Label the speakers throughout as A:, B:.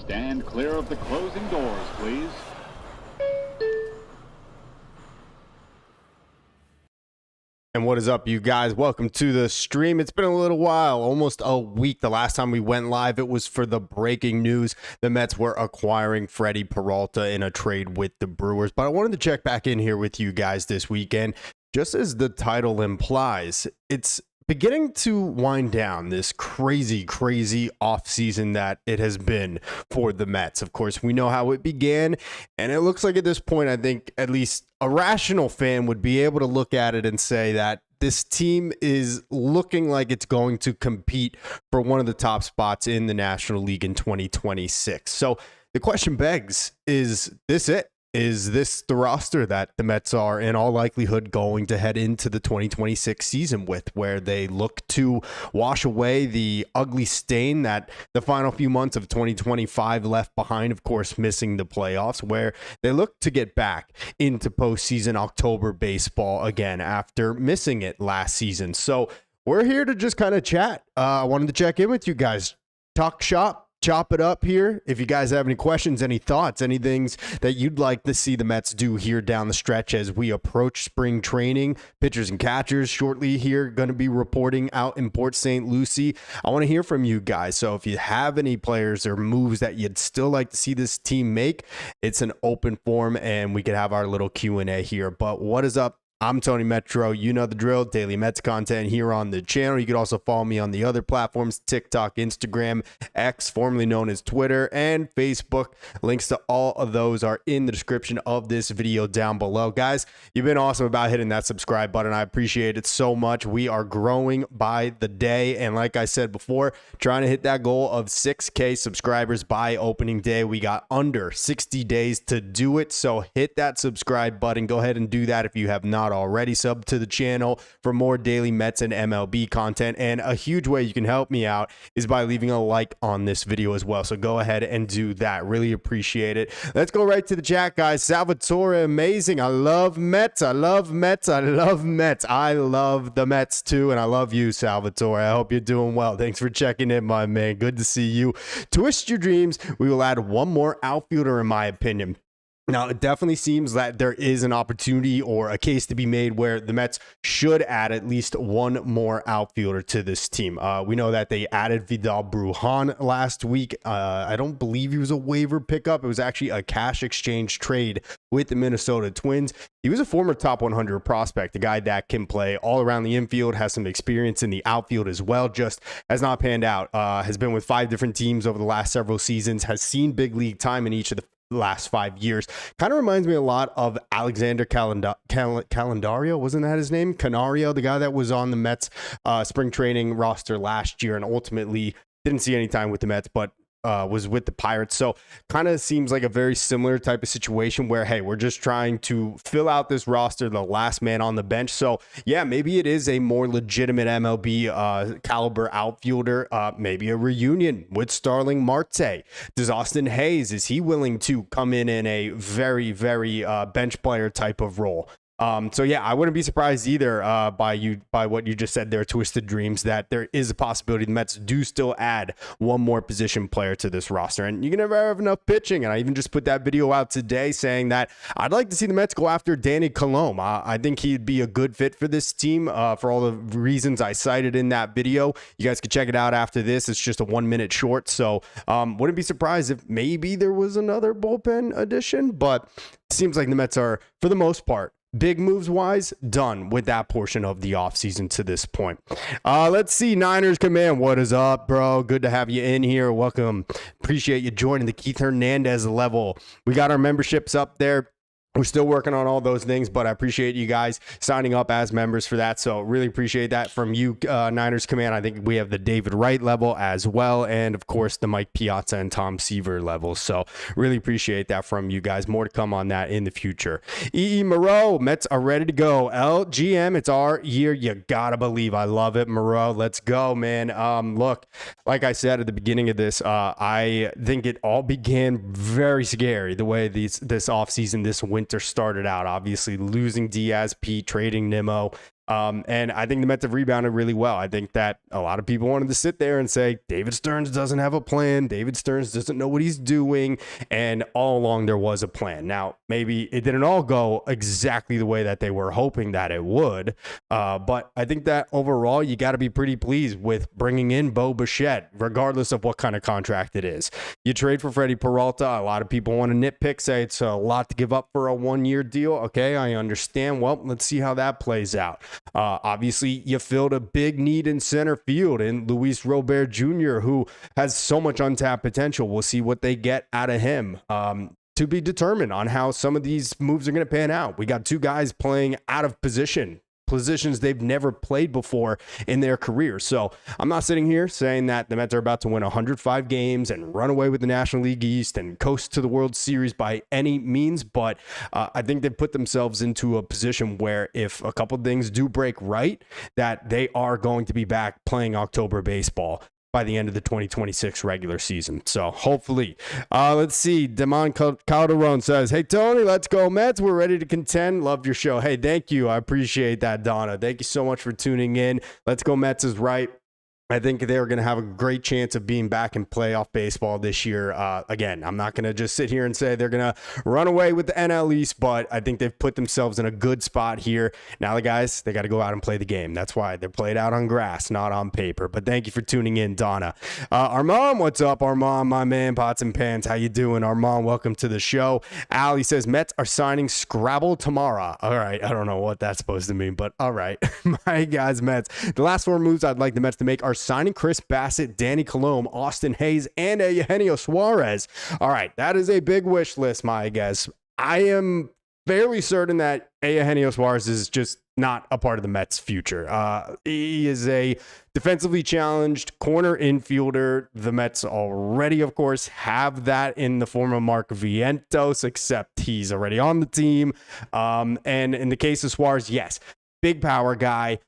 A: Stand clear of the closing doors, please.
B: And what is up, you guys? Welcome to the stream. It's been a little while, almost a week. The last time we went live, it was for the breaking news. The Mets were acquiring Freddie Peralta in a trade with the Brewers. But I wanted to check back in here with you guys this weekend. Just as the title implies, it's beginning to wind down, this crazy offseason that it has been for the Mets. Of course, we know how it began, and it looks like at this point, I think at least a rational fan would be able to look at it and say that this team is looking like it's going to compete for one of the top spots in the National League in 2026. So the question begs, is this it? Is this the roster that the Mets are in all likelihood going to head into the 2026 season with, where they look to wash away the ugly stain that the final few months of 2025 left behind, of course, missing the playoffs, where they look to get back into postseason October baseball again after missing it last season? So we're here to just kind of chat. I wanted to check in with you guys, talk shop, chop it up here. If you guys have any questions, any thoughts, any things that you'd like to see the Mets do here down the stretch as we approach spring training, pitchers and catchers shortly here going to be reporting out in Port St. Lucie. I want to hear from you guys. So if you have any players or moves that you'd still like to see this team make, it's an open forum and we could have our little Q&A here. But what is up? I'm Tony Metro. You know the drill. Daily Mets content here on the channel. You can also follow me on the other platforms, TikTok, Instagram, X, formerly known as Twitter, and Facebook. Links to all of those are in the description of this video down below. Guys, you've been awesome about hitting that subscribe button. I appreciate it so much. We are growing by the day. And like I said before, trying to hit that goal of 6K subscribers by opening day. We got under 60 days to do it. So hit that subscribe button. Go ahead and do that if you have not already. Sub to the channel for more daily Mets and MLB content, and a huge way you can help me out is by leaving a like on this video as well. So go ahead and do that. Really appreciate it. Let's go right to the chat, guys. Salvatore, amazing. I love Mets. I love Mets. I love Mets. I love the Mets too, and I love you, Salvatore. I hope you're doing well. Thanks for checking in, my man. Good to see you. Twist your dreams. We will add one more outfielder, in my opinion. Now, it definitely seems that there is an opportunity or a case to be made where the Mets should add at least one more outfielder to this team. We know that they added Vidal Brujan last week. I don't believe he was a waiver pickup. It was actually a cash exchange trade with the Minnesota Twins. He was a former top 100 prospect, a guy that can play all around the infield, has some experience in the outfield as well, just has not panned out. Has been with 5 different teams over the last several seasons, has seen big league time in each of the last 5 years. Kind of reminds me a lot of Alexander Calendario. Wasn't that his name? Canario, the guy that was on the Mets spring training roster last year and ultimately didn't see any time with the Mets, but was with the Pirates. So kind of seems like a very similar type of situation where, hey, we're just trying to fill out this roster, the last man on the bench. So yeah, maybe it is a more legitimate MLB caliber outfielder, maybe a reunion with Starling Marte. Does Austin Hayes, is he willing to come in a very bench player type of role? So yeah, I wouldn't be surprised either by what you just said there, Twisted Dreams, that there is a possibility the Mets do still add one more position player to this roster. And you can never have enough pitching. And I even just put that video out today saying that I'd like to see the Mets go after Danny Colomé. I think he'd be a good fit for this team for all the reasons I cited in that video. You guys can check it out after this. It's just a 1-minute short. So wouldn't be surprised if maybe there was another bullpen addition, but it seems like the Mets are, for the most part, big moves wise, done with that portion of the offseason to this point. Let's see. Niners Command, what is up, bro? Good to have you in here. Welcome. Appreciate you joining the Kike Hernandez level. We got our memberships up there. We're still working on all those things, but I appreciate you guys signing up as members for that. So really appreciate that from you, Niners Command. I think we have the David Wright level as well. And of course, the Mike Piazza and Tom Seaver levels. So really appreciate that from you guys. More to come on that in the future. Moreau, Mets are ready to go. LGM, it's our year. You gotta believe. I love it, Moreau. Let's go, man. Look, like I said at the beginning of this, I think it all began very scary the way this offseason, this winter started out. Obviously losing Diaz, Pete, trading Nimmo, And I think the Mets have rebounded really well. I think that a lot of people wanted to sit there and say, David Stearns doesn't have a plan. David Stearns doesn't know what he's doing. And all along there was a plan. Now, maybe it didn't all go exactly the way that they were hoping that it would. But I think that overall, you got to be pretty pleased with bringing in Bo Bichette, regardless of what kind of contract it is. You trade for Freddie Peralta. A lot of people want to nitpick, say it's a lot to give up for a one-year deal. Okay, I understand. Well, let's see how that plays out. Obviously, you filled a big need in center field in Luis Robert Jr., who has so much untapped potential. We'll see what they get out of him. To be determined on how some of these moves are going to pan out. We got two guys playing out of positions they've never played before in their career. So I'm not sitting here saying that the Mets are about to win 105 games and run away with the National League East and coast to the World Series by any means, but I think they've put themselves into a position where if a couple things do break right, that they are going to be back playing October baseball by the end of the 2026 regular season. So hopefully, let's see. Damon Calderon says, hey, Tony, let's go Mets. We're ready to contend. Loved your show. Hey, thank you. I appreciate that, Donna. Thank you so much for tuning in. Let's go Mets is right. I think they're going to have a great chance of being back in playoff baseball this year. Again, I'm not going to just sit here and say they're going to run away with the NL East, but I think they've put themselves in a good spot here. Now the guys, they got to go out and play the game. That's why they're played out on grass, not on paper. But thank you for tuning in, Donna. Armand, what's up, Armand, my man, Pots and Pans? How you doing, Armand? Welcome to the show. Ali says, Mets are signing Scrabble tomorrow. All right, I don't know what that's supposed to mean, but all right. My guys, Mets. The last four moves I'd like the Mets to make are signing Chris Bassett, Danny Colomé, Austin Hayes, and Eugenio Suarez. All right, that is a big wish list, my guess. I am fairly certain that Eugenio Suarez is just not a part of the Mets' future. He is a defensively challenged corner infielder. The Mets already, of course, have that in the form of Mark Vientos, except he's already on the team. And in the case of Suarez, yes, big power guy.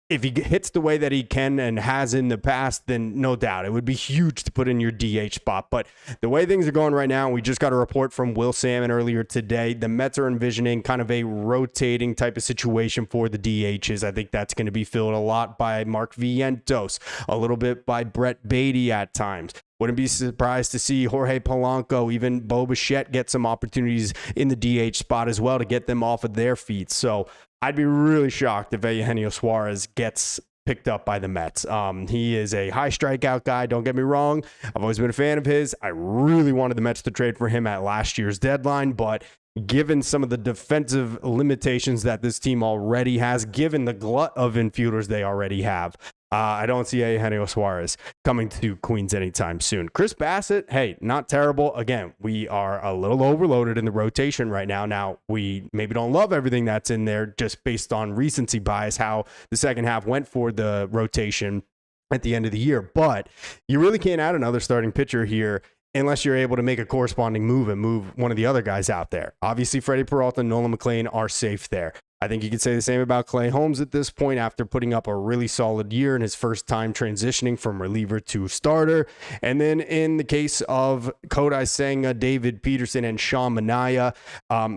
B: If he hits the way that he can and has in the past, then no doubt it would be huge to put in your DH spot. But the way things are going right now, we just got a report from Will Salmon earlier today. The Mets are envisioning kind of a rotating type of situation for the DHs. I think that's going to be filled a lot by Mark Vientos, a little bit by Brett Beatty at times. Wouldn't be surprised to see Jorge Polanco, even Bo Bichette get some opportunities in the DH spot as well to get them off of their feet. So I'd be really shocked if Eugenio Suarez gets picked up by the Mets. He is a high strikeout guy. Don't get me wrong. I've always been a fan of his. I really wanted the Mets to trade for him at last year's deadline, but given some of the defensive limitations that this team already has, given the glut of infielders they already have, I don't see Eugenio Suarez coming to Queens anytime soon. Chris Bassett, hey, not terrible. Again, we are a little overloaded in the rotation right now. Now, we maybe don't love everything that's in there just based on recency bias, how the second half went for the rotation at the end of the year. But you really can't add another starting pitcher here unless you're able to make a corresponding move and move one of the other guys out there. Obviously, Freddie Peralta and Nolan McLean are safe there. I think you could say the same about Clay Holmes at this point after putting up a really solid year in his first time transitioning from reliever to starter. And then in the case of Kodai Senga, David Peterson, and Sean Manaea,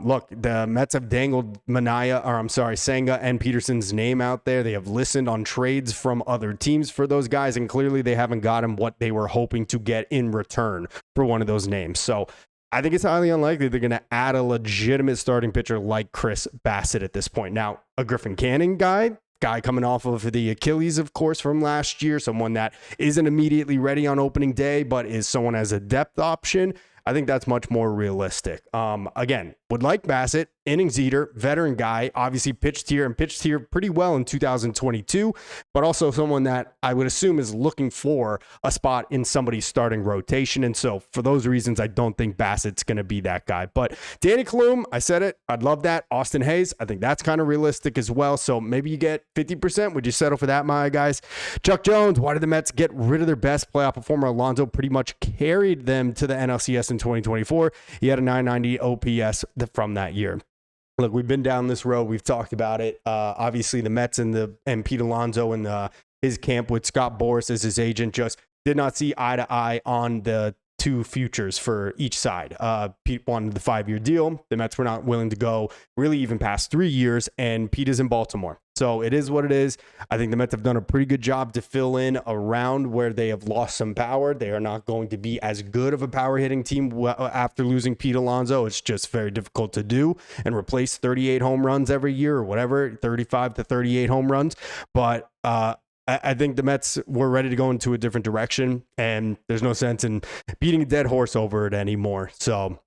B: look, the Mets have dangled Senga and Peterson's name out there. They have listened on trades from other teams for those guys, and clearly they haven't gotten what they were hoping to get in return for one of those names. So I think it's highly unlikely they're going to add a legitimate starting pitcher like Chris Bassett at this point. Now, a Griffin Canning guy coming off of the Achilles, of course, from last year, someone that isn't immediately ready on opening day, but is someone as a depth option. I think that's much more realistic. Again, would like Bassett, innings eater, veteran guy, obviously pitched here pretty well in 2022, but also someone that I would assume is looking for a spot in somebody's starting rotation. And so for those reasons, I don't think Bassett's going to be that guy. But Danny Colomé, I said it, I'd love that. Austin Hayes, I think that's kind of realistic as well. So maybe you get 50%. Would you settle for that, my guys? Chuck Jones, why did the Mets get rid of their best playoff performer? Alonso pretty much carried them to the NLCS in 2024. He had a 990 OPS from that year. Look, we've been down this road. We've talked about it. Obviously, the Mets and Pete Alonso and his camp with Scott Boras as his agent just did not see eye to eye on the two futures for each side. Pete wanted the 5-year deal. The Mets were not willing to go really even past 3 years, and Pete is in Baltimore. So it is what it is. I think the Mets have done a pretty good job to fill in around where they have lost some power. They are not going to be as good of a power hitting team after losing Pete Alonso. It's just very difficult to do and replace 38 home runs every year or whatever, 35 to 38 home runs. But I think the Mets were ready to go into a different direction, and there's no sense in beating a dead horse over it anymore. So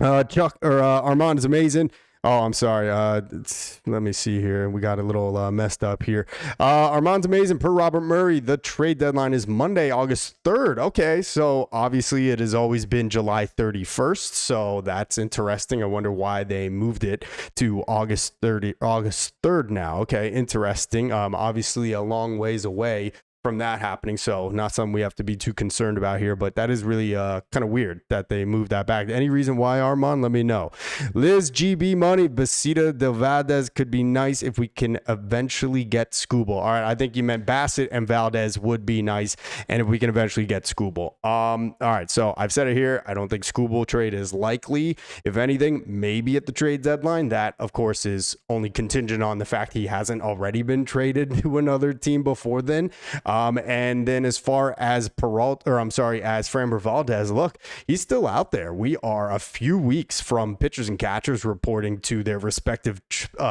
B: Armand is amazing. Oh, I'm sorry. Let me see here. We got a little messed up here. Armand's amazing. Per Robert Murray, the trade deadline is Monday, August 3rd. Okay, so obviously it has always been July 31st. So that's interesting. I wonder why they moved it to August 3rd now. Okay, interesting. Obviously a long ways away from that happening, so not something we have to be too concerned about here, but that is really kind of weird that they moved that back. Any reason why, Armand? Let me know. Liz GB Money, Basita de Valdez could be nice if we can eventually get Skubal. All right, I think you meant Bassett and Valdez would be nice, and if we can eventually get Skubal. All right, so I've said it here. I don't think Skubal trade is likely. If anything, maybe at the trade deadline. That, of course, is only contingent on the fact he hasn't already been traded to another team before then. And then as far as as Framber Valdez, look, he's still out there. We are a few weeks from pitchers and catchers reporting to their respective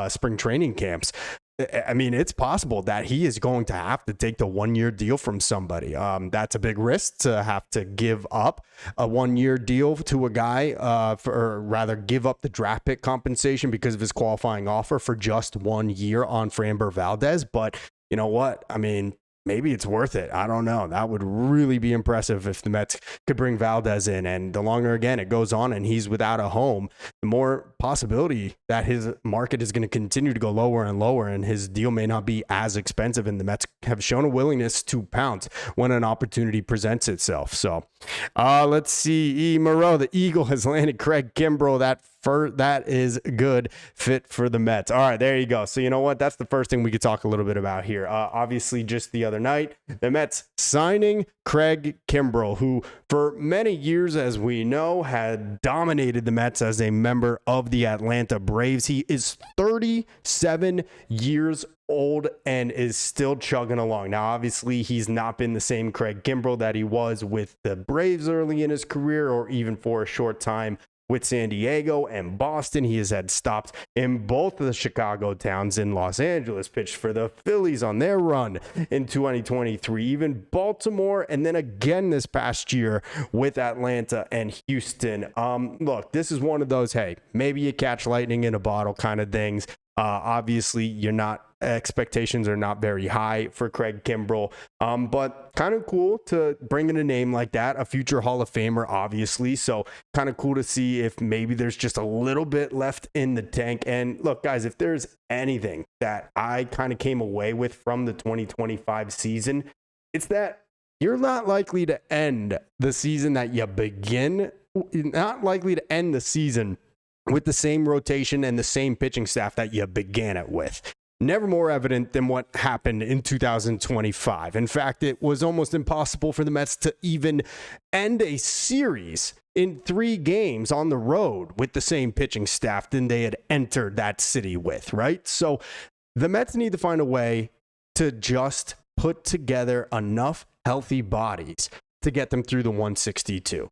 B: spring training camps. I mean, it's possible that he is going to have to take the 1-year deal from somebody. That's a big risk to have to give up a 1-year deal to a guy, or rather give up the draft pick compensation because of his qualifying offer for just 1 year on Framber Valdez. But you know what? I mean, maybe it's worth it. I don't know. That would really be impressive if the Mets could bring Valdez in. And the longer, again, it goes on and he's without a home, the more possibility that his market is going to continue to go lower and lower, and his deal may not be as expensive. And the Mets have shown a willingness to pounce when an opportunity presents itself. So let's see. E. Moreau, the Eagle has landed Craig Kimbrel. That is good fit for the Mets. All right, there you go. So you know what? That's the first thing we could talk a little bit about here. Obviously, just the other night, the Mets signing Craig Kimbrel, who for many years, as we know, had dominated the Mets as a member of the Atlanta Braves. He is 37 years old and is still chugging along. Now, obviously, he's not been the same Craig Kimbrel that he was with the Braves early in his career, or even for a short time with San Diego and Boston. He has had stops in both of the Chicago towns, in Los Angeles, pitched for the Phillies on their run in 2023, even Baltimore, and then again this past year with Atlanta and Houston. Look, this is one of those, hey, maybe you catch lightning in a bottle kind of things. Obviously, expectations are not very high for Craig Kimbrel, but kind of cool to bring in a name like that, a future Hall of Famer, obviously. So kind of cool to see if maybe there's just a little bit left in the tank. And look, guys, if there's anything that I kind of came away with from the 2025 season, it's that you're not likely to end the season that you begin, not likely to end the season with the same rotation and the same pitching staff that you began it with. Never more evident than what happened in 2025. In fact, it was almost impossible for the Mets to even end a series in 3 games on the road with the same pitching staff than they had entered that city with, right? So the Mets need to find a way to just put together enough healthy bodies to get them through the 162,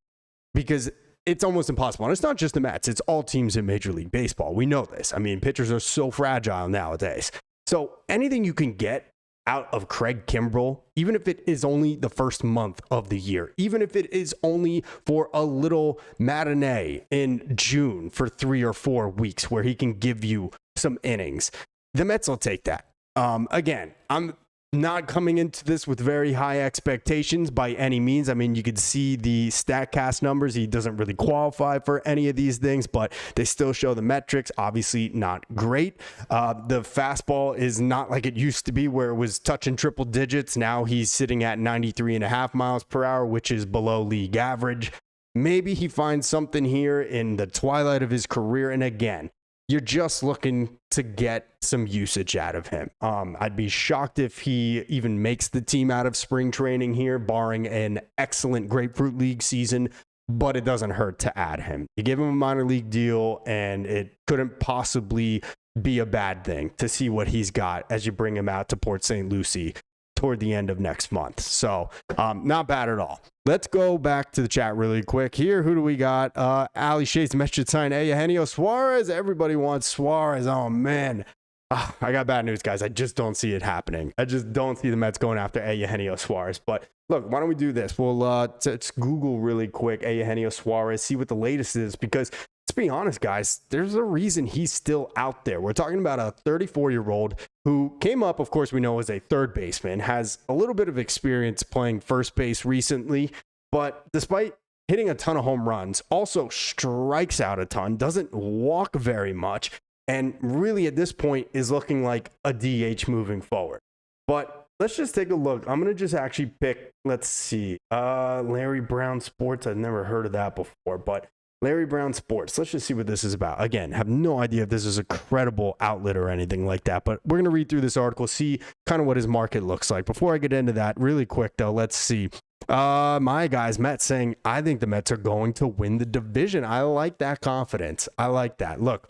B: because it's almost impossible. And it's not just the Mets. It's all teams in Major League Baseball. We know this. I mean, pitchers are so fragile nowadays. So anything you can get out of Craig Kimbrel, even if it is only the first month of the year, even if it is only for a little matinee in June for 3 or 4 weeks where he can give you some innings, the Mets will take that. Again, I'm not coming into this with very high expectations by any means. I mean, you could see the StatCast numbers. He doesn't really qualify for any of these things, but they still show the metrics. Obviously not great. The fastball is not like it used to be where it was touching triple digits. Now he's sitting at 93.5 miles per hour, which is below league average. Maybe he finds something here in the twilight of his career. And again, you're just looking to get some usage out of him. I'd be shocked if he even makes the team out of spring training here, barring an excellent Grapefruit League season, but it doesn't hurt to add him. You give him a minor league deal, and it couldn't possibly be a bad thing to see what he's got as you bring him out to Port St. Lucie toward the end of next month. So not bad at all. Let's go back to the chat really quick here. Who do we got? Ali Shades, Mets should sign Eugenio Suarez. Everybody wants Suarez. Oh, man. I got bad news, guys. I just don't see it happening. I just don't see the Mets going after Eugenio Suarez. But look, why don't we do this? We'll let's Google really quick Eugenio Suarez, see what the latest is, because let's be honest, guys, there's a reason he's still out there. We're talking about a 34-year-old who came up, of course, we know as a third baseman, has a little bit of experience playing first base recently, but despite hitting a ton of home runs, also strikes out a ton, doesn't walk very much, and really at this point is looking like a DH moving forward. But let's just take a look. I'm going to just actually pick, let's see, Larry Brown Sports. I've never heard of that before, but Larry Brown Sports. Let's just see what this is about. Again, have no idea if this is a credible outlet or anything like that, but we're going to read through this article, see kind of what his market looks like. Before I get into that, really quick though, let's see. My guys, Mets saying, I think the Mets are going to win the division. I like that confidence. I like that. Look,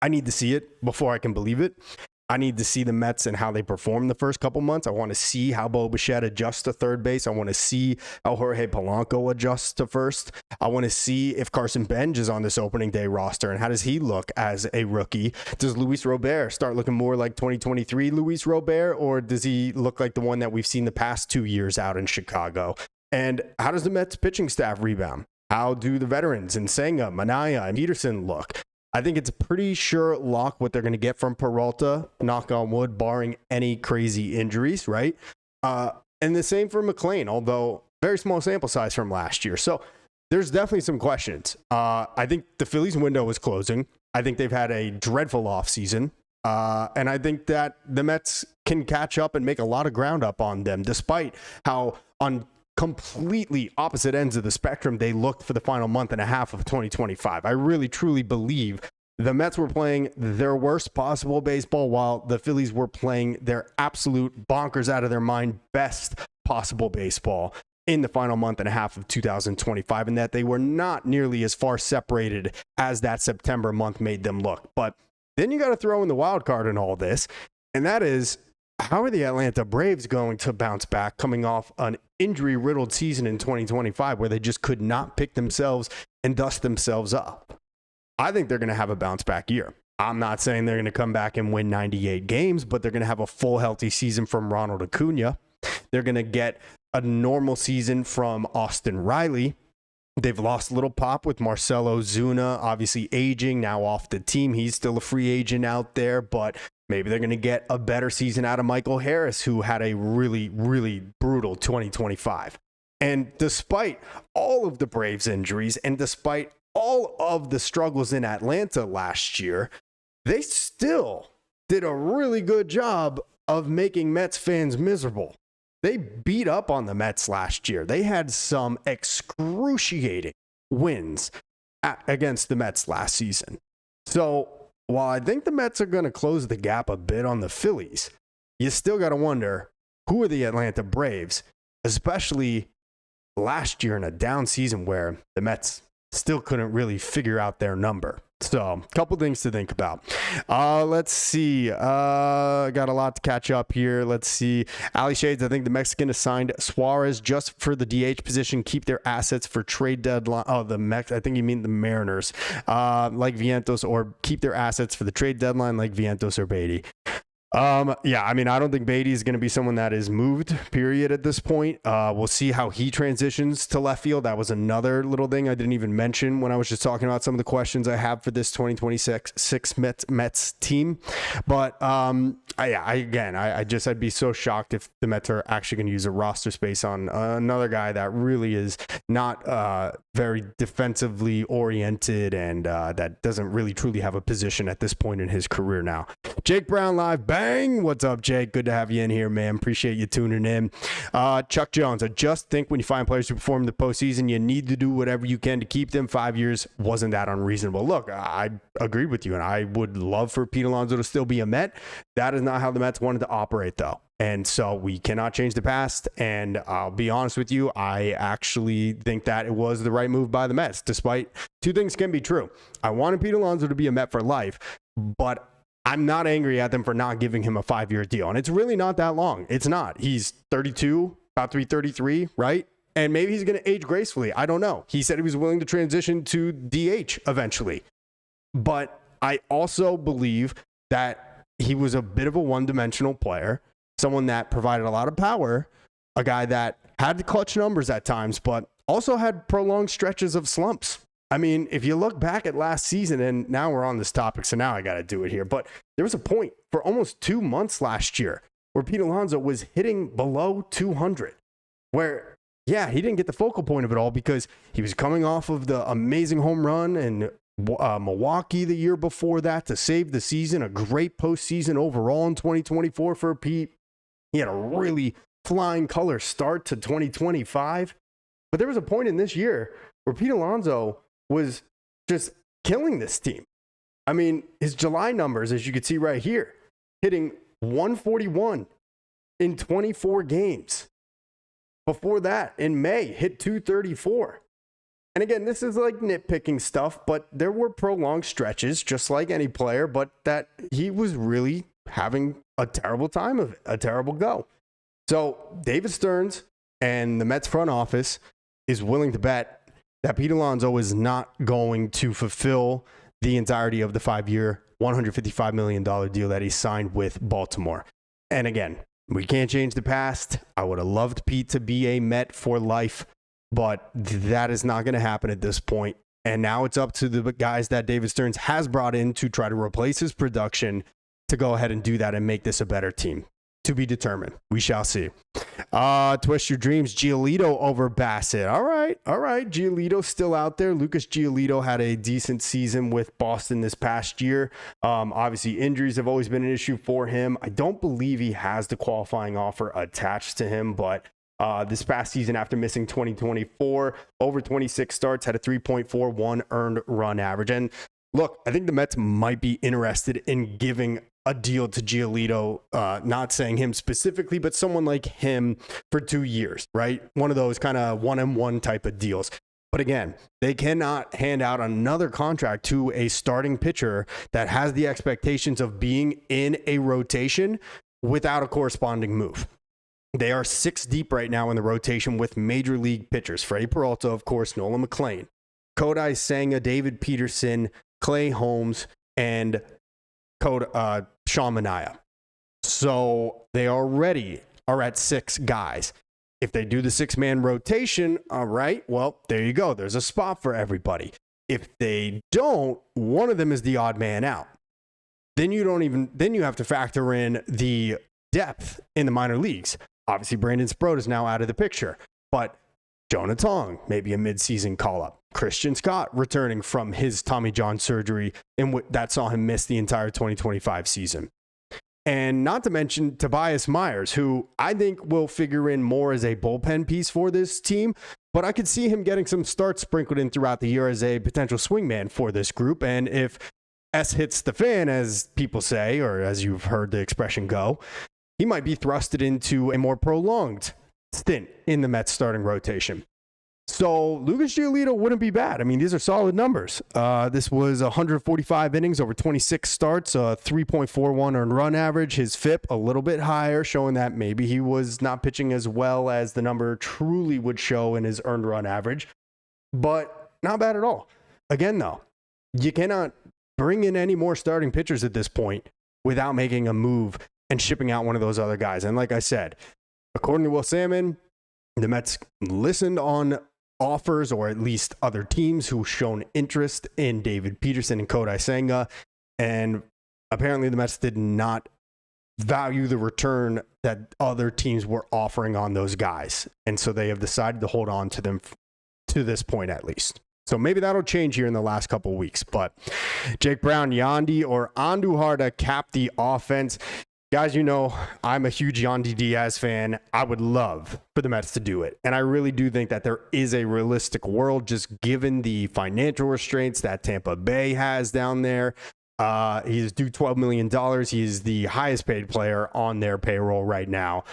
B: I need to see it before I can believe it. I need to see the Mets and how they perform the first couple months. I want to see how Bo Bichette adjusts to third base. I want to see how Jorge Polanco adjusts to first. I want to see if Carson Bench is on this opening day roster and how does he look as a rookie. Does Luis Robert start looking more like 2023 Luis Robert, or does he look like the one that we've seen the past 2 years out in Chicago? And how does the Mets pitching staff rebound? How do the veterans in Senga, Manaya, and Peterson look? I think it's a pretty sure lock what they're going to get from Peralta, knock on wood, barring any crazy injuries, right? And the same for McLean, although very small sample size from last year. So there's definitely some questions. I think the Phillies window is closing. I think they've had a dreadful offseason. And I think that the Mets can catch up and make a lot of ground up on them, despite how on completely opposite ends of the spectrum they looked for the final month and a half of 2025. I really, truly believe the Mets were playing their worst possible baseball while the Phillies were playing their absolute bonkers out of their mind best possible baseball in the final month and a half of 2025, and that they were not nearly as far separated as that September month made them look. But then you got to throw in the wild card in all this, and that is, how are the Atlanta Braves going to bounce back coming off an injury-riddled season in 2025 where they just could not pick themselves and dust themselves up? I think they're going to have a bounce-back year. I'm not saying they're going to come back and win 98 games, but they're going to have a full, healthy season from Ronald Acuna. They're going to get a normal season from Austin Riley. They've lost a little pop with Marcell Ozuna, obviously aging, now off the team. He's still a free agent out there, but maybe they're going to get a better season out of Michael Harris, who had a really, really brutal 2025. And despite all of the Braves injuries and despite all of the struggles in Atlanta last year, they still did a really good job of making Mets fans miserable. They beat up on the Mets last year. They had some excruciating wins against the Mets last season. So while I think the Mets are going to close the gap a bit on the Phillies, you still got to wonder, who are the Atlanta Braves, especially last year in a down season where the Mets still couldn't really figure out their number. So a couple things to think about. Let's see. Got a lot to catch up here. Let's see. Ali Shades, I think the Mexican assigned Suarez just for the DH position, keep their assets for trade deadline. Oh, I think you mean the Mariners, like Vientos, or keep their assets for the trade deadline like Vientos or Beatty. Yeah, I mean, I don't think Beatty is going to be someone that is moved, period, at this point. We'll see how he transitions to left field. That was another little thing I didn't even mention when I was just talking about some of the questions I have for this 2026 Mets team. But I'd be so shocked if the Mets are actually going to use a roster space on another guy that really is not very defensively oriented and that doesn't really truly have a position at this point in his career now. Jake Brown live. Bang! What's up, Jake? Good to have you in here, man. Appreciate you tuning in. Chuck Jones, I just think when you find players who perform in the postseason, you need to do whatever you can to keep them. 5 years wasn't that unreasonable. Look, I agree with you, and I would love for Pete Alonso to still be a Met. That is not how the Mets wanted to operate, though. And so we cannot change the past. And I'll be honest with you, I actually think that it was the right move by the Mets, despite two things can be true. I wanted Pete Alonso to be a Met for life, but I'm not angry at them for not giving him a 5-year deal. And it's really not that long. It's not. He's 32, about to be 33, right? And maybe he's going to age gracefully. I don't know. He said he was willing to transition to DH eventually. But I also believe that he was a bit of a one-dimensional player, someone that provided a lot of power, a guy that had clutch numbers at times, but also had prolonged stretches of slumps. I mean, if you look back at last season, and now we're on this topic, so now I got to do it here, but there was a point for almost 2 months last year where Pete Alonso was hitting below 200, where, yeah, he didn't get the focal point of it all because he was coming off of the amazing home run in Milwaukee the year before that to save the season, a great postseason overall in 2024 for Pete. He had a really flying color start to 2025, but there was a point in this year where Pete Alonso was just killing this team. I mean, his July numbers, as you can see right here, hitting 141 in 24 games. Before that, in May, hit 234. And again, this is like nitpicking stuff, but there were prolonged stretches, just like any player, but that he was really having a terrible time of it, a terrible go. So David Stearns and the Mets front office is willing to bet that Pete Alonso is not going to fulfill the entirety of the 5-year, $155 million deal that he signed with Baltimore. And again, we can't change the past. I would have loved Pete to be a Met for life, but that is not going to happen at this point. And now it's up to the guys that David Stearns has brought in to try to replace his production to go ahead and do that and make this a better team. To be determined. We shall see. Twist your dreams. Giolito over Bassett. All right. Giolito's still out there. Lucas Giolito had a decent season with Boston this past year. Obviously, injuries have always been an issue for him. I don't believe he has the qualifying offer attached to him, but this past season, after missing 2024, over 26 starts, had a 3.41 earned run average. And look, I think the Mets might be interested in giving a deal to Giolito, not saying him specifically, but someone like him for 2 years, right? One of those kind of one-on-one type of deals. But again, they cannot hand out another contract to a starting pitcher that has the expectations of being in a rotation without a corresponding move. They are 6 deep right now in the rotation with major league pitchers. Freddie Peralta, of course, Nolan McLean, Kodai Senga, David Peterson, Clay Holmes, and Sean Manaea. So they already are at 6 guys. If they do the 6-man rotation, all right, well, there you go. There's a spot for everybody. If they don't, one of them is the odd man out. Then you have to factor in the depth in the minor leagues. Obviously, Brandon Sproat is now out of the picture, but Jonah Tong, maybe a midseason call-up. Christian Scott returning from his Tommy John surgery that saw him miss the entire 2025 season. And not to mention Tobias Myers, who I think will figure in more as a bullpen piece for this team, but I could see him getting some starts sprinkled in throughout the year as a potential swingman for this group. And if S hits the fan, as people say, or as you've heard the expression go, he might be thrusted into a more prolonged stint in the Mets starting rotation. So Lucas Giolito wouldn't be bad. I mean, these are solid numbers. This was 145 innings over 26 starts, 3.41 earned run average. His FIP a little bit higher, showing that maybe he was not pitching as well as the number truly would show in his earned run average. But not bad at all. Again, though, you cannot bring in any more starting pitchers at this point without making a move and shipping out one of those other guys. And like I said, according to Will Salmon, the Mets listened on offers, or at least other teams who shown interest in David Peterson and Kodai Senga. And apparently the Mets did not value the return that other teams were offering on those guys. And so they have decided to hold on to them to this point at least. So maybe that'll change here in the last couple of weeks. But Jake Brown, Yandy, or Andujar to cap the offense. Guys, you know, I'm a huge Yandy Diaz fan. I would love for the Mets to do it. And I really do think that there is a realistic world, just given the financial restraints that Tampa Bay has down there. He's due $12 million. He is the highest paid player on their payroll right now.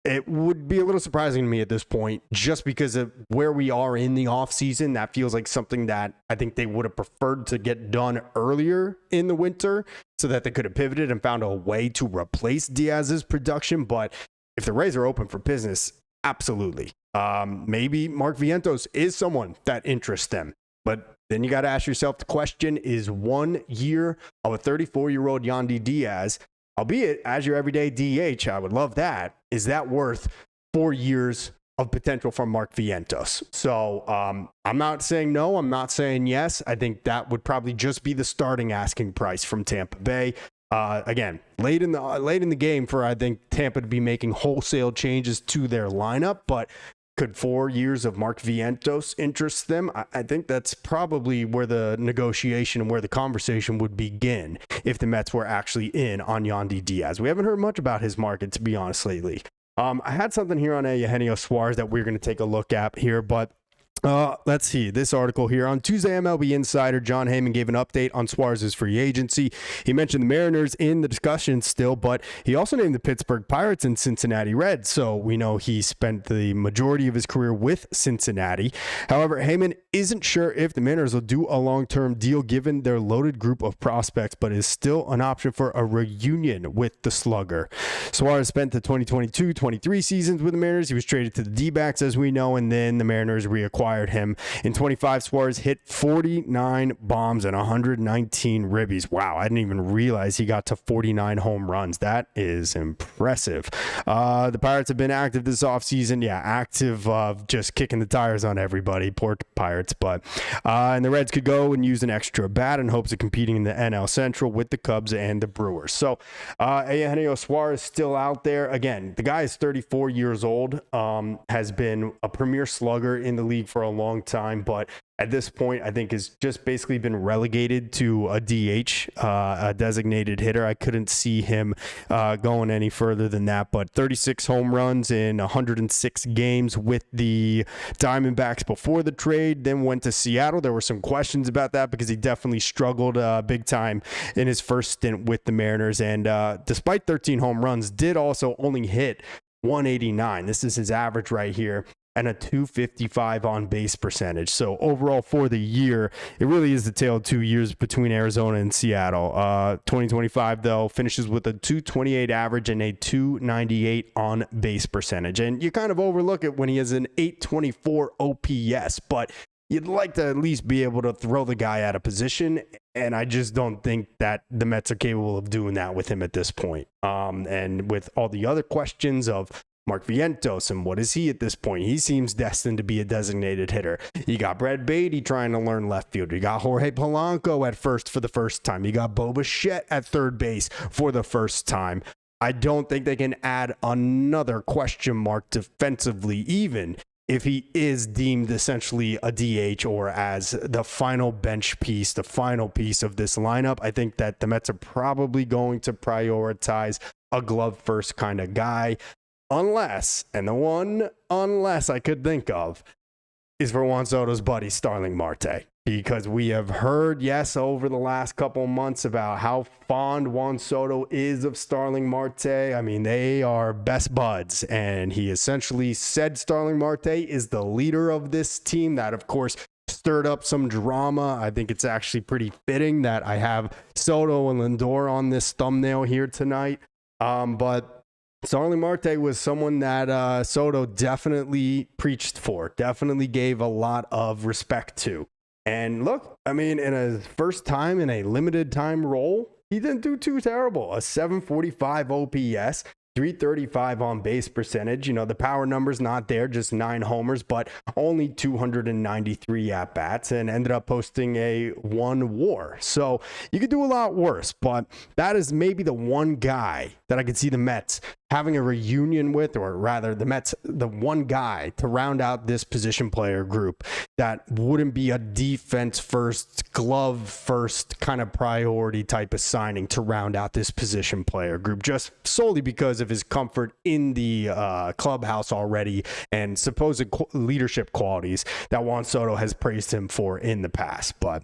B: It would be a little surprising to me at this point, just because of where we are in the offseason. That feels like something that I think they would have preferred to get done earlier in the winter. so that they could have pivoted and found a way to replace Diaz's production. But if the Rays are open for business, absolutely. Maybe Mark Vientos is someone that interests them. But then you got to ask yourself the question, is 1 year of a 34-year-old Yandy Diaz, albeit as your everyday DH, I would love that, is that worth 4 years of potential from Mark Vientos? So I'm not saying no. I'm not saying yes. I think that would probably just be the starting asking price from Tampa Bay. Again, late in the game for, I think, Tampa to be making wholesale changes to their lineup, but could 4 years of Mark Vientos interest them? I think that's probably where the negotiation and where the conversation would begin if the Mets were actually in on Yandy Diaz. We haven't heard much about his market, to be honest, lately. I had something here on Eugenio Suarez that we're going to take a look at here, but let's see this article here. On Tuesday, MLB insider Jon Heyman gave an update on Suarez's free agency. He mentioned the Mariners in the discussion still, but he also named the Pittsburgh Pirates and Cincinnati Reds, so we know he spent the majority of his career with Cincinnati. However, Heyman isn't sure if the Mariners will do a long-term deal given their loaded group of prospects, but is still an option for a reunion with the slugger. Suarez spent the 2022-23 seasons with the Mariners. He was traded to the D-backs, as we know, and then the Mariners reacquired him. In 25, Suarez hit 49 bombs and 119 ribbies. Wow, I didn't even realize he got to 49 home runs. That is impressive. The Pirates have been active this offseason. Yeah, active, just kicking the tires on everybody. Poor Pirates. But and the Reds could go and use an extra bat in hopes of competing in the NL Central with the Cubs and the Brewers. So Eugenio Suarez still out there. Again, the guy is 34 years old, has been a premier slugger in the league for a long time, but at this point, I think has just basically been relegated to a DH, a designated hitter. I couldn't see him going any further than that, but 36 home runs in 106 games with the Diamondbacks before the trade, then went to Seattle. There were some questions about that because he definitely struggled big time in his first stint with the Mariners, and despite 13 home runs, did also only hit 189. This is his average right here, and a 255 on base percentage. So overall for the year, it really is the tale of 2 years between Arizona and Seattle. 2025 though finishes with a 228 average and a 298 on base percentage. And you kind of overlook it when he has an 824 OPS, but you'd like to at least be able to throw the guy out of position. And I just don't think that the Mets are capable of doing that with him at this point. And with all the other questions of Mark Vientos, and what is he at this point? He seems destined to be a designated hitter. You got Brad Beatty trying to learn left field. You got Jorge Polanco at first for the first time. You got Bo Bichette at third base for the first time. I don't think they can add another question mark defensively, even if he is deemed essentially a DH or as the final bench piece, the final piece of this lineup. I think that the Mets are probably going to prioritize a glove first kind of guy. Unless, and the one unless I could think of is for Juan Soto's buddy, Starling Marte. Because we have heard, yes, over the last couple of months about how fond Juan Soto is of Starling Marte. I mean, they are best buds. And he essentially said Starling Marte is the leader of this team. That, of course, stirred up some drama. I think it's actually pretty fitting that I have Soto and Lindor on this thumbnail here tonight. But Starling Marte was someone that Soto definitely preached for, definitely gave a lot of respect to. And look, I mean, in his first time in a limited time role, he didn't do too terrible. A 745 OPS, 335 on base percentage. You know, the power number's not there, just 9 homers, but only 293 at-bats, and ended up posting a 1 WAR. So you could do a lot worse, but that is maybe the one guy that I could see the Mets having a reunion with, or rather the Mets, the one guy to round out this position player group that wouldn't be a defense first, glove first kind of priority type of signing to round out this position player group, just solely because of his comfort in the clubhouse already and supposed leadership qualities that Juan Soto has praised him for in the past. But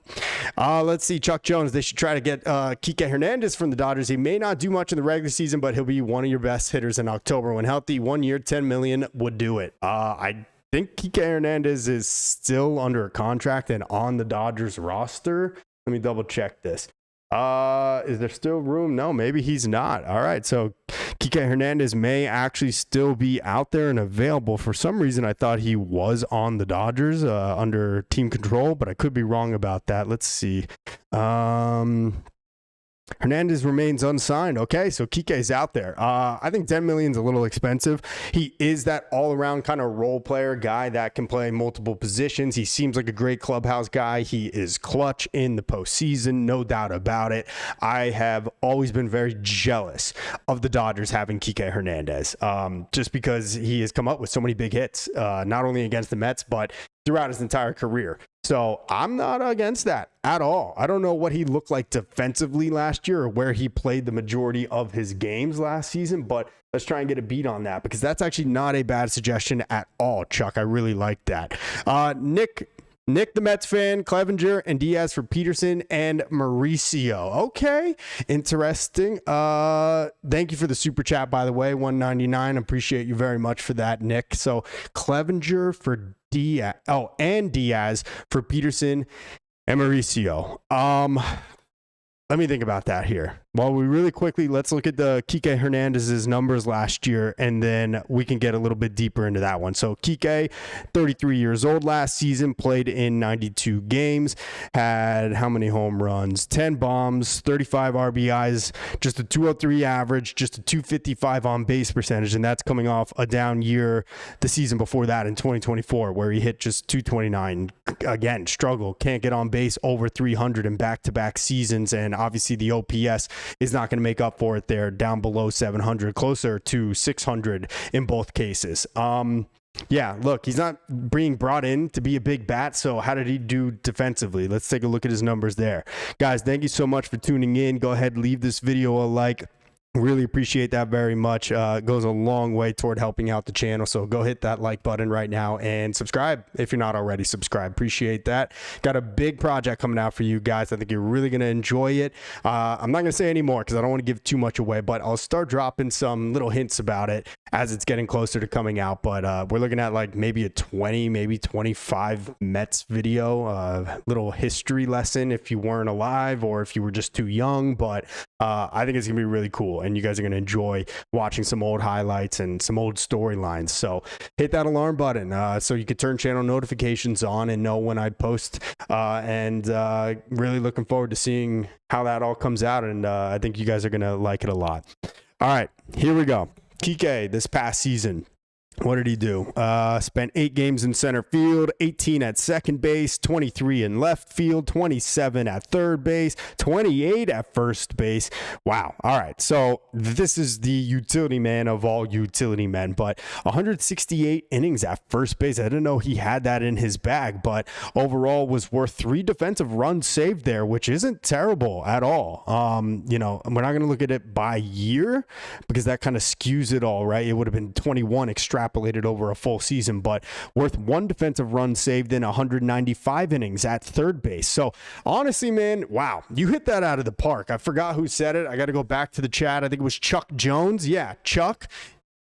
B: let's see, Chuck Jones, they should try to get Kike Hernandez from the Dodgers. He may not do much in the regular season, but he'll be one of your best hitters in October when healthy. 1 year, $10 million would do it. I think Kike Hernandez is still under a contract and on the Dodgers roster. Let me double check this. Is there still room? No, maybe he's not. All right, so Kike Hernandez may actually still be out there and available. For some reason, I thought he was on the Dodgers under team control, but I could be wrong about that. Let's see. Hernandez remains unsigned. Okay, so Kike's out there. I think $10 million is a little expensive. He is that all-around kind of role player guy that can play multiple positions. He seems like a great clubhouse guy. He is clutch in the postseason, no doubt about it. I have always been very jealous of the Dodgers having Kike Hernandez, just because he has come up with so many big hits, not only against the Mets, but throughout his entire career. So I'm not against that at all. I don't know what he looked like defensively last year or where he played the majority of his games last season, but let's try and get a beat on that, because that's actually not a bad suggestion at all, Chuck. I really like that. Nick, the Mets fan, Clevenger, and Diaz for Peterson and Mauricio. Okay, interesting. Thank you for the super chat, by the way, $1.99. Appreciate you very much for that, Nick. So Clevenger for Diaz. Oh, and Diaz for Peterson and Mauricio. Let me think about that here. Well, we really quickly, let's look at the Kike Hernandez's numbers last year, and then we can get a little bit deeper into that one. So Kike, 33 years old last season, played in 92 games, had how many home runs? 10 bombs, 35 RBIs, just a 203 average, just a 255 on base percentage, and that's coming off a down year the season before that in 2024, where he hit just 229. Again, struggle, can't get on base over 300 in back-to-back seasons, and obviously the OPS is not going to make up for it there, down below 700, closer to 600 in both cases. Yeah, look, he's not being brought in to be a big bat, so how did he do defensively? Let's take a look at his numbers there. Guys, thank you so much for tuning in. Go ahead, leave this video a like. Really appreciate that very much. It goes a long way toward helping out the channel. So go hit that like button right now and subscribe if you're not already subscribed. Appreciate that. Got a big project coming out for you guys. I think you're really going to enjoy it. I'm not going to say any more because I don't want to give too much away, but I'll start dropping some little hints about it as it's getting closer to coming out. But we're looking at like maybe a 20, maybe 25 Mets video, little history lesson if you weren't alive or if you were just too young. But I think it's going to be really cool, and you guys are going to enjoy watching some old highlights and some old storylines. So hit that alarm button so you can turn channel notifications on and know when I post, and really looking forward to seeing how that all comes out, and I think you guys are going to like it a lot. All right, here we go. Kike this past season. What did he do? Spent 8 games in center field, 18 at second base, 23 in left field, 27 at third base, 28 at first base. Wow. All right. So this is the utility man of all utility men, but 168 innings at first base. I didn't know he had that in his bag, but overall was worth 3 defensive runs saved there, which isn't terrible at all. You know, we're not going to look at it by year because that kind of skews it all, right? It would have been 21 extrapolated over a full season, but worth 1 defensive run saved in 195 innings at third base. So honestly, man, wow, you hit that out of the park. I forgot who said it. I got to go back to the chat. I think it was Chuck Jones. Yeah, Chuck,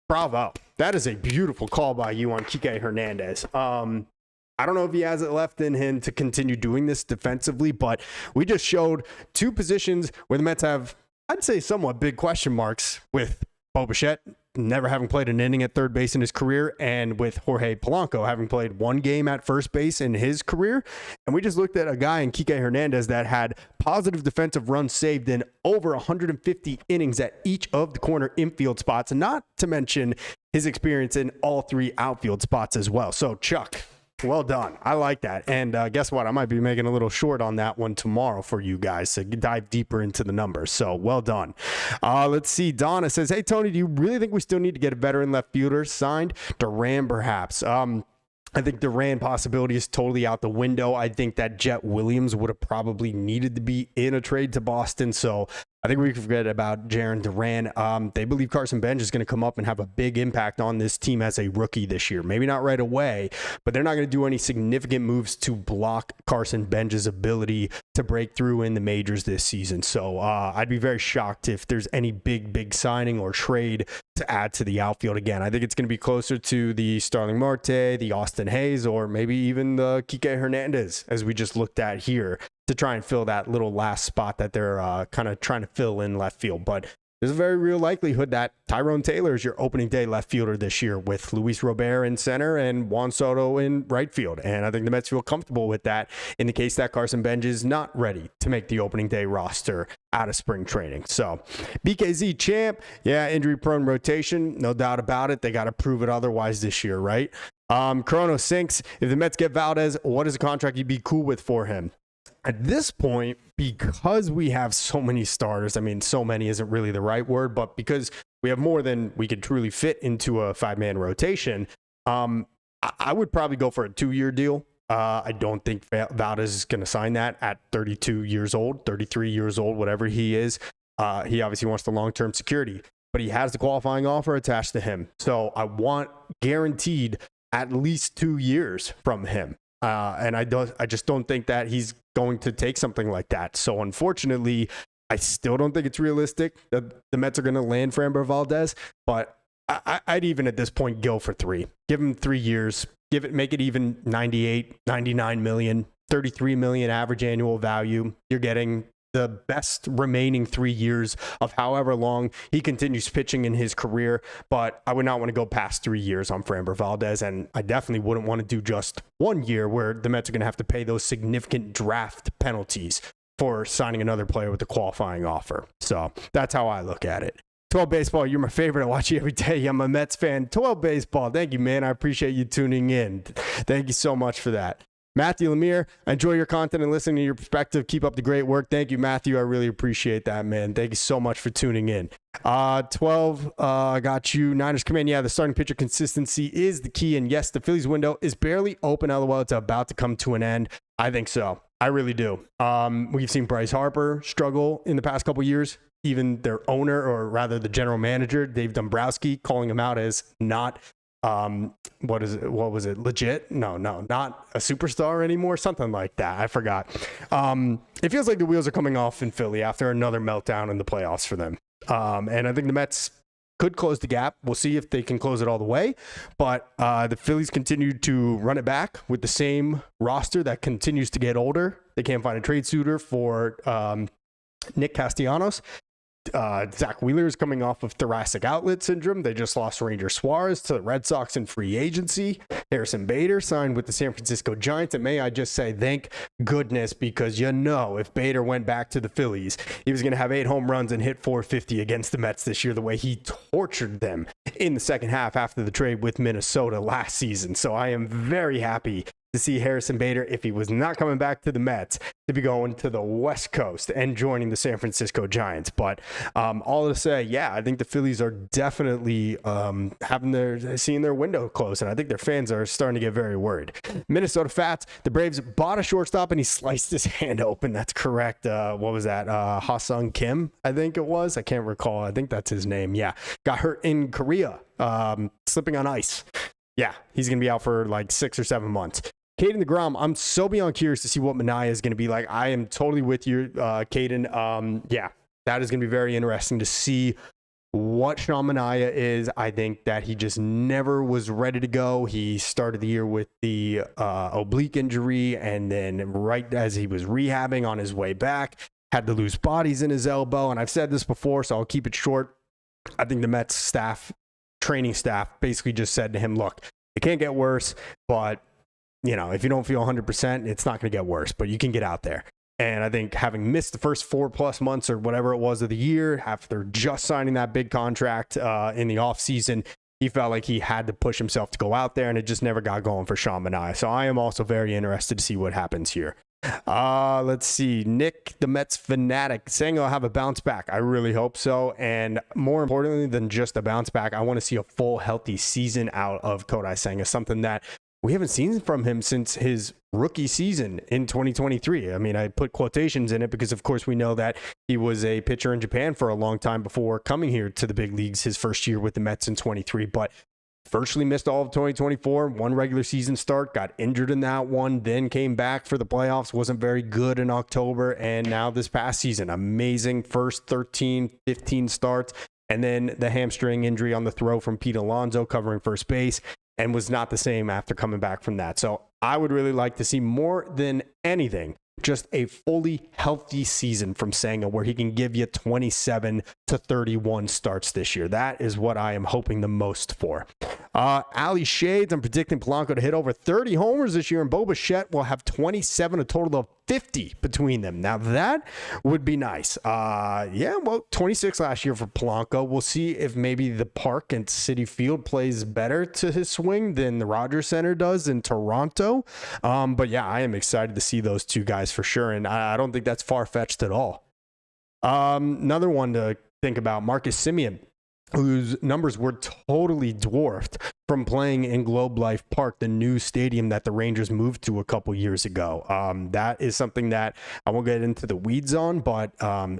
B: bravo. That is a beautiful call by you on Kike Hernandez. I don't know if he has it left in him to continue doing this defensively, but we just showed 2 positions where the Mets have, I'd say, somewhat big question marks, with Bo Bichette never having played an inning at third base in his career, and with Jorge Polanco having played 1 game at first base in his career. And we just looked at a guy in Kike Hernandez that had positive defensive runs saved in over 150 innings at each of the corner infield spots, and not to mention his experience in all 3 outfield spots as well. So Chuck, well done. I like that. And guess what? I might be making a little short on that one tomorrow for you guys to dive deeper into the numbers. So well done. Let's see. Donna says, hey, Tony, do you really think we still need to get a veteran left fielder signed? Duran, perhaps. I think Duran possibility is totally out the window. I think that Jet Williams would have probably needed to be in a trade to Boston. So I think we can forget about Jarren Duran. They believe Carson Bench is going to come up and have a big impact on this team as a rookie this year. Maybe not right away, but they're not going to do any significant moves to block Carson Bench's ability to break through in the majors this season. So I'd be very shocked if there's any big signing or trade to add to the outfield again. I think it's going to be closer to the Starling Marte, the Austin Hayes, or maybe even the Kike Hernandez, as we just looked at here, to try and fill that little last spot that they're kind of trying to fill in left field. But there's a very real likelihood that Tyrone Taylor is your opening day left fielder this year, with Luis Robert in center and Juan Soto in right field. And I think the Mets feel comfortable with that in the case that Carson Bench is not ready to make the opening day roster out of spring training. So BKZ champ, yeah, injury prone rotation, no doubt about it. They got to prove it otherwise this year, right? Chrono Sinks, if the Mets get Valdez, what is a contract you'd be cool with for him? At this point, because we have so many starters, I mean, so many isn't really the right word, but because we have more than we could truly fit into a 5-man rotation, I would probably go for a 2-year deal. I don't think Valdez is going to sign that at 32 years old, 33 years old, whatever he is. He obviously wants the long-term security, but he has the qualifying offer attached to him. So I want guaranteed at least 2 years from him. And I just don't think that he's going to take something like that. So unfortunately, I still don't think it's realistic that the Mets are going to land Framber Valdez, but I'd even at this point go for 3. Give him 3 years, make it even 98, 99 million, 33 million average annual value. You're getting the best remaining 3 years of however long he continues pitching in his career. But I would not want to go past 3 years on Framber Valdez, and I definitely wouldn't want to do just 1 year where the Mets are going to have to pay those significant draft penalties for signing another player with a qualifying offer. So that's how I look at it. 12 Baseball, you're my favorite. I watch you every day. I'm a Mets fan. 12 Baseball, thank you, man. I appreciate you tuning in. Thank you so much for that. Matthew Lemire, I enjoy your content and listening to your perspective. Keep up the great work. Thank you, Matthew. I really appreciate that, man. Thank you so much for tuning in. 12, I got you. Niners Command. Yeah, the starting pitcher consistency is the key. And yes, the Phillies window is barely open. LOL, it's about to come to an end. I think so. I really do. We've seen Bryce Harper struggle in the past couple years. Even their owner, or rather the general manager, Dave Dombrowski, calling him out as not what was it? Legit? No, not a superstar anymore. Something like that. I forgot. It feels like the wheels are coming off in Philly after another meltdown in the playoffs for them. And I think the Mets could close the gap. We'll see if they can close it all the way. But the Phillies continue to run it back with the same roster that continues to get older. They can't find a trade suitor for Nick Castellanos. Zach Wheeler is coming off of thoracic outlet syndrome. They just lost Ranger Suarez to the Red Sox in free agency. Harrison Bader signed with the San Francisco Giants. And may I just say, thank goodness, because if Bader went back to the Phillies, he was going to have 8 home runs and hit 450 against the Mets this year, the way he tortured them in the second half after the trade with Minnesota last season. So I am very happy to see Harrison Bader, if he was not coming back to the Mets, to be going to the West Coast and joining the San Francisco Giants. But all to say, yeah, I think the Phillies are definitely seeing their window close, and I think their fans are starting to get very worried. Minnesota Fats, the Braves bought a shortstop and he sliced his hand open. That's correct. What was that? Ha-Sung Kim, I think it was. I can't recall. I think that's his name. Yeah, got hurt in Korea, slipping on ice. Yeah, he's going to be out for like 6 or 7 months. Caden DeGrom, I'm so beyond curious to see what Manaea is going to be like. I am totally with you, Caden. Yeah, that is going to be very interesting to see what Sean Manaea is. I think that he just never was ready to go. He started the year with the oblique injury, and then right as he was rehabbing on his way back, had the loose bodies in his elbow. And I've said this before, so I'll keep it short. I think the Mets training staff basically just said to him, look, it can't get worse, but if you don't feel 100%, it's not going to get worse, but you can get out there. And I think having missed the first 4+ months or whatever it was of the year, after just signing that big contract in the offseason, he felt like he had to push himself to go out there, and it just never got going for Sean Manaea. So I am also very interested to see what happens here. Let's see. Nick, the Mets fanatic, saying I'll have a bounce back. I really hope so. And more importantly than just a bounce back, I want to see a full healthy season out of Kodai Senga, something that we haven't seen from him since his rookie season in 2023. I mean, I put quotations in it because, of course, we know that he was a pitcher in Japan for a long time before coming here to the big leagues his first year with the Mets in 23, but virtually missed all of 2024, one regular season start, got injured in that one, then came back for the playoffs, wasn't very good in October, and now this past season, amazing first 13, 15 starts. and then the hamstring injury on the throw from Pete Alonso covering first base, and was not the same after coming back from that. So I would really like to see, more than anything, just a fully healthy season from Senga where he can give you 27 to 31 starts this year. That is what I am hoping the most for. Ali Shades, I'm predicting Polanco to hit over 30 homers this year, and Bo Bichette will have 27, a total of 50 between them. Now that would be nice. Yeah, well, 26 last year for Polanco. We'll see if maybe the park and Citi Field plays better to his swing than the Rogers Center does in Toronto. But yeah, I am excited to see those two guys for sure, and I don't think that's far-fetched at all. Another one to think about, Marcus Semien, whose numbers were totally dwarfed from playing in Globe Life Park, the new stadium that the Rangers moved to a couple years ago. That is something that I won't get into the weeds on, but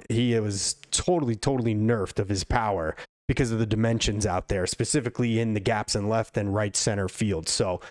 B: he was totally nerfed of his power because of the dimensions out there, specifically in the gaps in left and right center field. So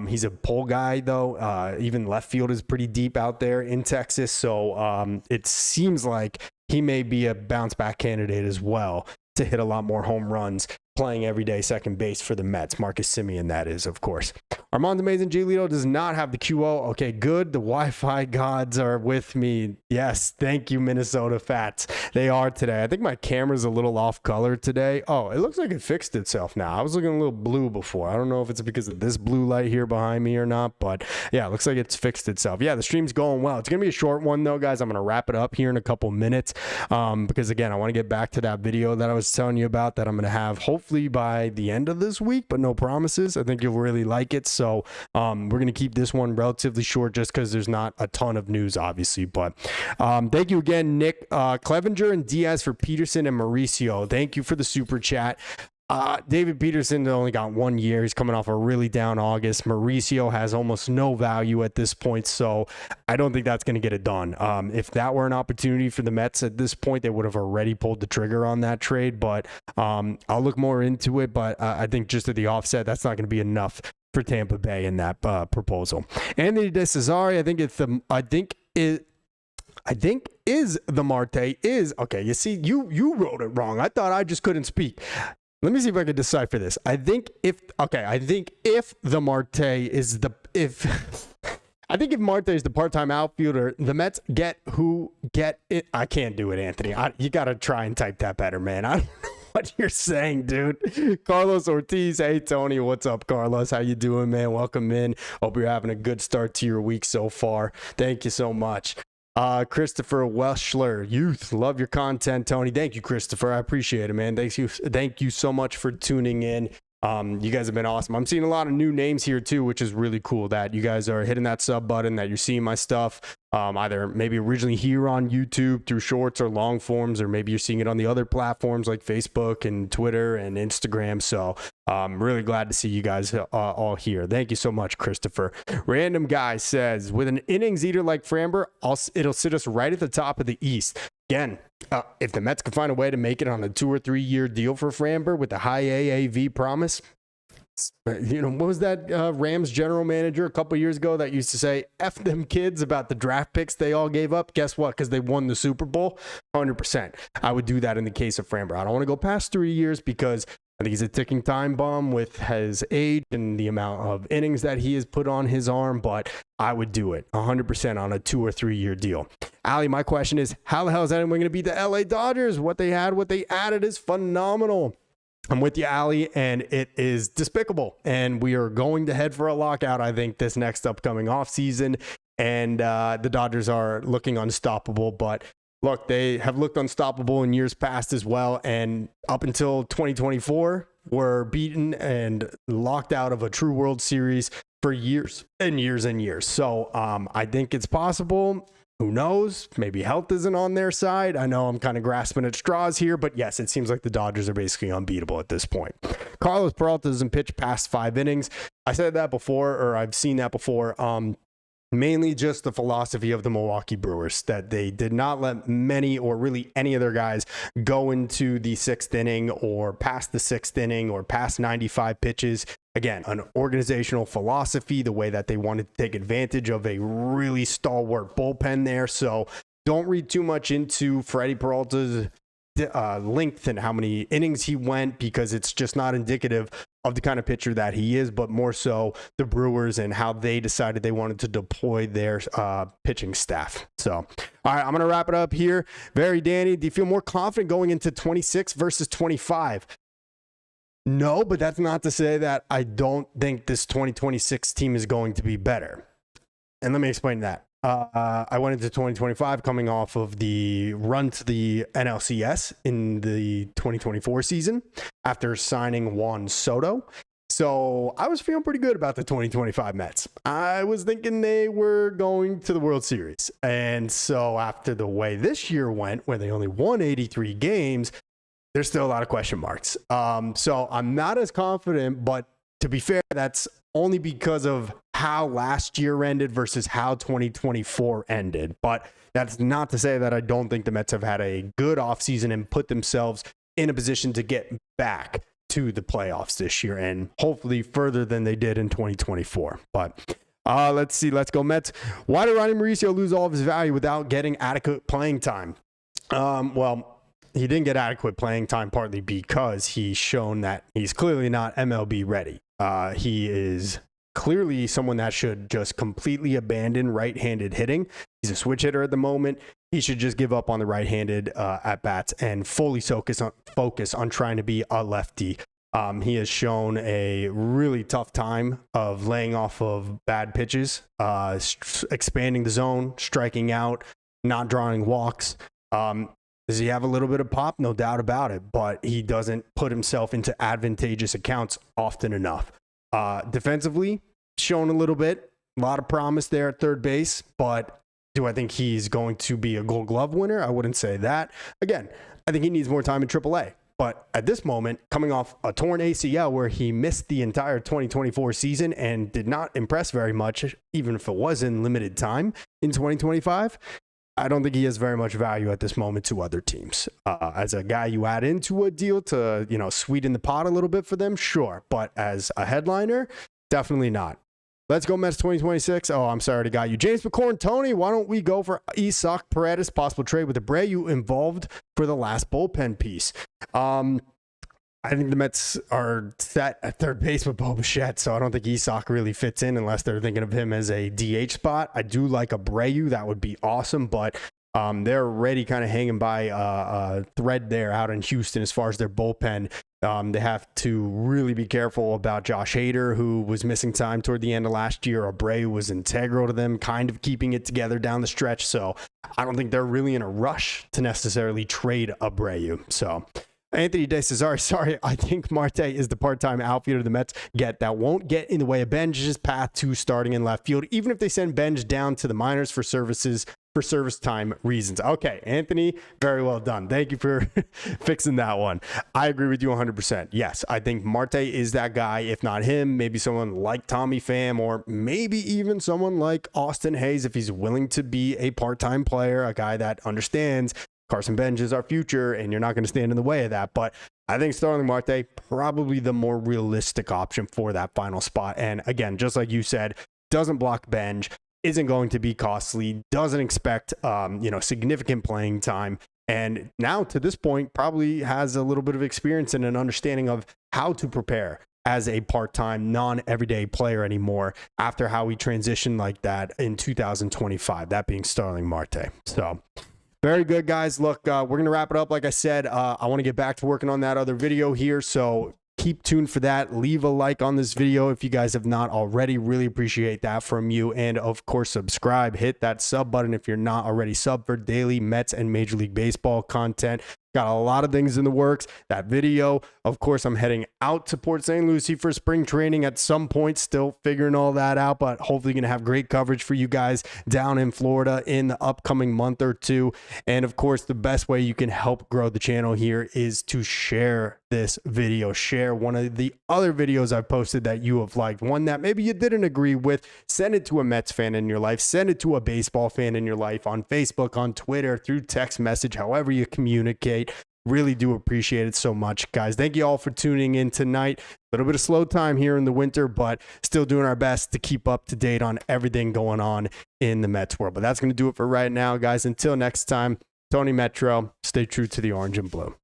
B: he's a pole guy, though. Even left field is pretty deep out there in Texas. So it seems like he may be a bounce back candidate as well to hit a lot more home runs playing everyday second base for the Mets. Marcus Semien, that is, of course. Armand Amazing Giolito does not have the QO. Okay, good. The Wi-Fi gods are with me. Yes, thank you, Minnesota Fats. They are today. I think my camera's a little off color today. Oh, it looks like it fixed itself now. I was looking a little blue before. I don't know if it's because of this blue light here behind me or not, but yeah, it looks like it's fixed itself. Yeah, the stream's going well. It's going to be a short one, though, guys. I'm going to wrap it up here in a couple minutes because, again, I want to get back to that video that I was telling you about that I'm going to have hopefully by the end of this week, but no promises. I think you'll really like it. So we're going to keep this one relatively short just because there's not a ton of news, obviously. But thank you again, Nick, Clevenger, and Diaz for Peterson and Mauricio. Thank you for the super chat. David Peterson only got 1 year. He's coming off a really down August. Mauricio has almost no value at this point, so I don't think that's going to get it done. If that were an opportunity for the Mets at this point, they would have already pulled the trigger on that trade, but I'll look more into it. But I think just at the offset, that's not going to be enough for Tampa Bay in that proposal. Anthony DeCesare, I think is the Marte is okay. You see, you wrote it wrong. I thought I just couldn't speak. Let me see if I can decipher this. I think if Marte is the part-time outfielder, the Mets get it. I can't do it, Anthony. You got to try and type that better, man. I don't know what you're saying, dude. Carlos Ortiz. Hey, Tony. What's up, Carlos? How you doing, man? Welcome in. Hope you're having a good start to your week so far. Thank you so much. Christopher Weschler, youth, love your content, Tony. Thank you, Christopher. I appreciate it, man. Thank you so much for tuning in. You guys have been awesome. I'm seeing a lot of new names here too, which is really cool that you guys are hitting that sub button, that you're seeing my stuff, either maybe originally here on YouTube through shorts or long forms, or maybe you're seeing it on the other platforms like Facebook and Twitter and Instagram. So I'm really glad to see you guys all here. Thank you so much, Christopher. Random guy says, with an innings eater like Framber, it'll sit us right at the top of the East. Again, if the Mets can find a way to make it on a 2 or 3 year deal for Framber with a high AAV promise, you know, what was that Rams general manager a couple years ago that used to say, F them kids about the draft picks they all gave up? Guess what? Because they won the Super Bowl. 100%. I would do that in the case of Framber. I don't want to go past 3 years because I think he's a ticking time bomb with his age and the amount of innings that he has put on his arm, but I would do it 100% on a 2 or 3 year deal. Ali, my question is, how the hell is anyone going to beat the LA Dodgers? What they added is phenomenal. I'm with you, Ali, and it is despicable. And we are going to head for a lockout, I think, this next upcoming offseason. And the Dodgers are looking unstoppable, but look, they have looked unstoppable in years past as well. And up until 2024, were beaten and locked out of a true World Series for years and years and years. So I think it's possible. Who knows? Maybe health isn't on their side. I know I'm kind of grasping at straws here, but yes, it seems like the Dodgers are basically unbeatable at this point. Carlos Peralta doesn't pitch past 5 innings. I said that before, or I've seen that before. Mainly just the philosophy of the Milwaukee Brewers, that they did not let many or really any of their guys go into the 6th inning or past the 6th inning or past 95 pitches. Again, an organizational philosophy, the way that they wanted to take advantage of a really stalwart bullpen there. So don't read too much into Freddie Peralta's length and how many innings he went, because it's just not indicative of the kind of pitcher that he is, but more so the Brewers and how they decided they wanted to deploy their pitching staff. So, all right, I'm going to wrap it up here. Very Danny, do you feel more confident going into 26 versus 25? No, but that's not to say that I don't think this 2026 team is going to be better. And let me explain that. I went into 2025 coming off of the run to the NLCS in the 2024 season after signing Juan Soto. So I was feeling pretty good about the 2025 Mets. I was thinking they were going to the World Series. And so after the way this year went, where they only won 83 games, there's still a lot of question marks. So I'm not as confident, but to be fair, that's only because of how last year ended versus how 2024 ended. But that's not to say that I don't think the Mets have had a good offseason and put themselves in a position to get back to the playoffs this year and hopefully further than they did in 2024. But let's see. Let's go Mets. Why did Ronnie Mauricio lose all of his value without getting adequate playing time? Well, he didn't get adequate playing time partly because he's shown that he's clearly not MLB ready. He is clearly someone that should just completely abandon right-handed hitting. He's a switch hitter at the moment. He should just give up on the right-handed at-bats and fully focus on trying to be a lefty. He has shown a really tough time of laying off of bad pitches, expanding the zone, striking out, not drawing walks. Does he have a little bit of pop? No doubt about it, but he doesn't put himself into advantageous accounts often enough. Defensively, shown a little bit, a lot of promise there at third base, but do I think he's going to be a Gold Glove winner? I wouldn't say that. Again, I think he needs more time in AAA, but at this moment, coming off a torn ACL where he missed the entire 2024 season and did not impress very much, even if it was in limited time in 2025, I don't think he has very much value at this moment to other teams. As a guy you add into a deal to, sweeten the pot a little bit for them, sure. But as a headliner, definitely not. Let's go Mets 2026. Oh, I'm sorry to got you. James McCorn, Tony, why don't we go for Isaac Paredes, possible trade with Abreu involved for the last bullpen piece? I think the Mets are set at third base with Bo Bichette, so I don't think Isaac really fits in unless they're thinking of him as a DH spot. I do like Abreu. That would be awesome, but they're already kind of hanging by a thread there out in Houston as far as their bullpen. They have to really be careful about Josh Hader, who was missing time toward the end of last year. Abreu was integral to them, kind of keeping it together down the stretch, so I don't think they're really in a rush to necessarily trade Abreu. So Anthony De Cesare, sorry, I think Marte is the part-time outfielder the Mets get that won't get in the way of Benj's path to starting in left field, even if they send Benj down to the minors for service time reasons. Okay, Anthony, very well done. Thank you for fixing that one. I agree with you 100%. Yes, I think Marte is that guy. If not him, maybe someone like Tommy Pham, or maybe even someone like Austin Hayes if he's willing to be a part-time player, a guy that understands Carson Benj is our future, and you're not going to stand in the way of that. But I think Starling Marte, probably the more realistic option for that final spot. And again, just like you said, doesn't block Benj, isn't going to be costly, doesn't expect, significant playing time. And now to this point, probably has a little bit of experience and an understanding of how to prepare as a part-time, non-everyday player anymore after how he transitioned like that in 2025, that being Starling Marte. So very good, guys. Look, we're going to wrap it up. Like I said, I want to get back to working on that other video here, so keep tuned for that. Leave a like on this video if you guys have not already. Really appreciate that from you. And, of course, subscribe. Hit that sub button if you're not already subbed for daily Mets and Major League Baseball content. Got a lot of things in the works. That video, of course, I'm heading out to Port St. Lucie for spring training at some point, still figuring all that out, but hopefully going to have great coverage for you guys down in Florida in the upcoming month or two. And of course, the best way you can help grow the channel here is to share this video. Share one of the other videos I've posted that you have liked, one that maybe you didn't agree with. Send it to a Mets fan in your life. Send it to a baseball fan in your life on Facebook, on Twitter, through text message, however you communicate. Really do appreciate it so much, guys. Thank you all for tuning in tonight. A little bit of slow time here in the winter, but still doing our best to keep up to date on everything going on in the Mets world. But that's going to do it for right now, guys. Until next time, Tony Metro, stay true to the orange and blue.